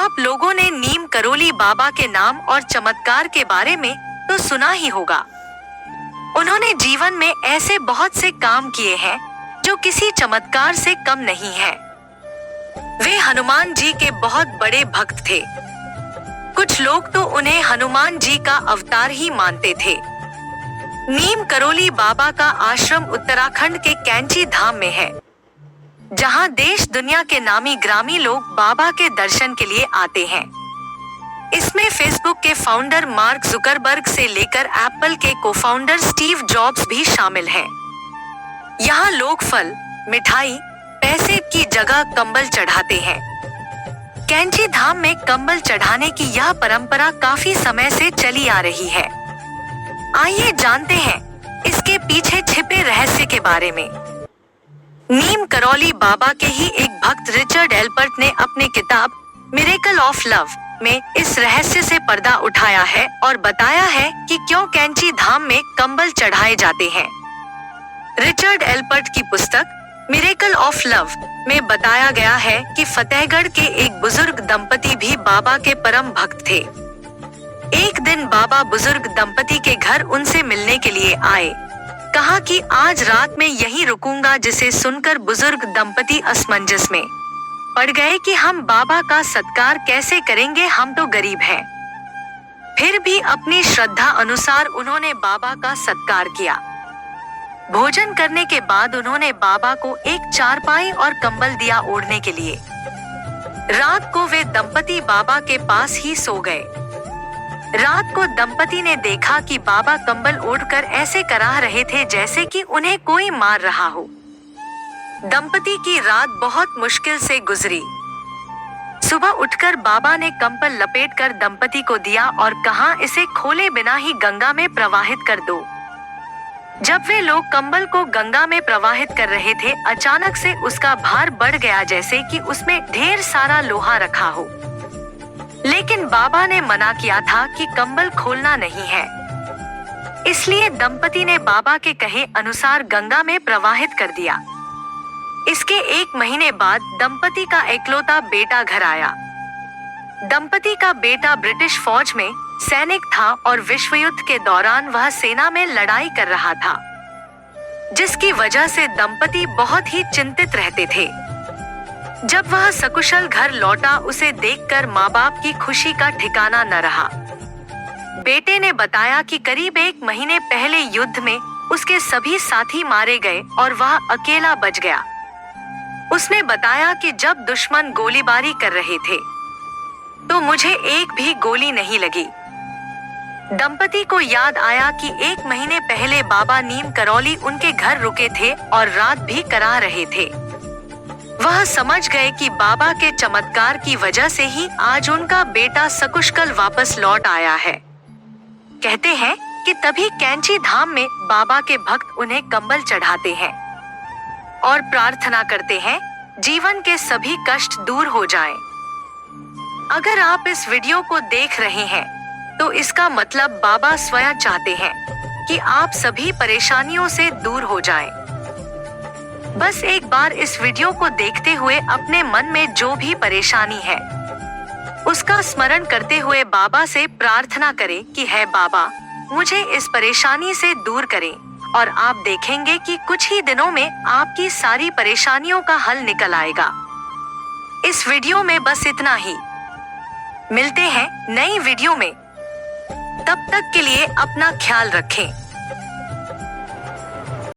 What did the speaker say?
आप लोगों ने नीम करोली बाबा के नाम और चमत्कार के बारे में तो सुना ही होगा। उन्होंने जीवन में ऐसे बहुत से काम किए हैं जो किसी चमत्कार से कम नहीं है। वे हनुमान जी के बहुत बड़े भक्त थे। कुछ लोग तो उन्हें हनुमान जी का अवतार ही मानते थे। नीम करोली बाबा का आश्रम उत्तराखंड के कैंची धाम में है, जहां देश दुनिया के नामी ग्रामी लोग बाबा के दर्शन के लिए आते हैं। इसमें फेसबुक के फाउंडर मार्क जुकरबर्ग से लेकर एप्पल के को-फाउंडर स्टीव जॉब्स भी शामिल हैं। यहाँ लोग फल, मिठाई, पैसे की जगह कंबल चढ़ाते हैं। कैंची धाम में कंबल चढ़ाने की यह परंपरा काफी समय से चली आ रही है। आइए जानते हैं इसके पीछे छिपे रहस्य के बारे में। नीम करोली बाबा के ही एक भक्त रिचर्ड एल्पर्ट ने अपनी किताब मिरेकल ऑफ लव में इस रहस्य से पर्दा उठाया है और बताया है कि क्यों कैंची धाम में कंबल चढ़ाए जाते हैं। रिचर्ड एल्पर्ट की पुस्तक मिरेकल ऑफ लव में बताया गया है कि फतेहगढ़ के एक बुजुर्ग दंपति भी बाबा के परम भक्त थे। एक दिन बाबा बुजुर्ग दंपति के घर उनसे मिलने के लिए आए। कहा कि आज रात में यहीं रुकूंगा, जिसे सुनकर बुजुर्ग दंपति असमंजस में पड़ गए कि हम बाबा का सत्कार कैसे करेंगे, हम तो गरीब हैं। फिर भी अपनी श्रद्धा अनुसार उन्होंने बाबा का सत्कार किया। भोजन करने के बाद उन्होंने बाबा को एक चारपाई और कंबल दिया ओढ़ने के लिए। रात को वे दंपति बाबा के पास ही सो गए। रात को दंपति ने देखा कि बाबा कंबल ओढ़कर ऐसे कराह रहे थे जैसे कि उन्हें कोई मार रहा हो। दंपति की रात बहुत मुश्किल से गुजरी। सुबह उठकर बाबा ने कंबल लपेटकर दंपति को दिया और कहा, इसे खोले बिना ही गंगा में प्रवाहित कर दो। जब वे लोग कंबल को गंगा में प्रवाहित कर रहे थे, अचानक से उसका भार बढ़ गया, जैसे कि उसमें ढेर सारा लोहा रखा हो। लेकिन बाबा ने मना किया था कि कंबल खोलना नहीं है। इसलिए दंपति ने बाबा के कहे अनुसार गंगा में प्रवाहित कर दिया। इसके 1 महीने बाद दंपति का इकलौता बेटा घर आया। दंपति का बेटा ब्रिटिश फौज में सैनिक था और विश्व युद्ध के दौरान वह सेना में लड़ाई कर रहा था, जिसकी वजह से दंपति बहुत ही चिंतित रहते थे। जब वह सकुशल घर लौटा, उसे देखकर माँ बाप की खुशी का ठिकाना न रहा। बेटे ने बताया कि करीब 1 महीने पहले युद्ध में उसके सभी साथी मारे गए और वह अकेला बच गया। उसने बताया कि जब दुश्मन गोलीबारी कर रहे थे तो मुझे एक भी गोली नहीं लगी। दंपति को याद आया कि 1 महीने पहले बाबा नीम करोली उनके घर रुके थे और रात भी करा रहे थे। वह समझ गए कि बाबा के चमत्कार की वजह से ही आज उनका बेटा सकुशल वापस लौट आया है। कहते हैं कि तभी कैंची धाम में बाबा के भक्त उन्हें कंबल चढ़ाते हैं और प्रार्थना करते हैं जीवन के सभी कष्ट दूर हो जाएं। अगर आप इस वीडियो को देख रहे हैं तो इसका मतलब बाबा स्वयं चाहते हैं कि आप सभी परेशानियों से दूर हो जाएं। बस एक बार इस वीडियो को देखते हुए अपने मन में जो भी परेशानी है उसका स्मरण करते हुए बाबा से प्रार्थना करें कि है बाबा, मुझे इस परेशानी से दूर करें, और आप देखेंगे कि कुछ ही दिनों में आपकी सारी परेशानियों का हल निकल आएगा। इस वीडियो में बस इतना ही। मिलते हैं नई वीडियो में। तब तक के लिए अपना ख्याल रखें।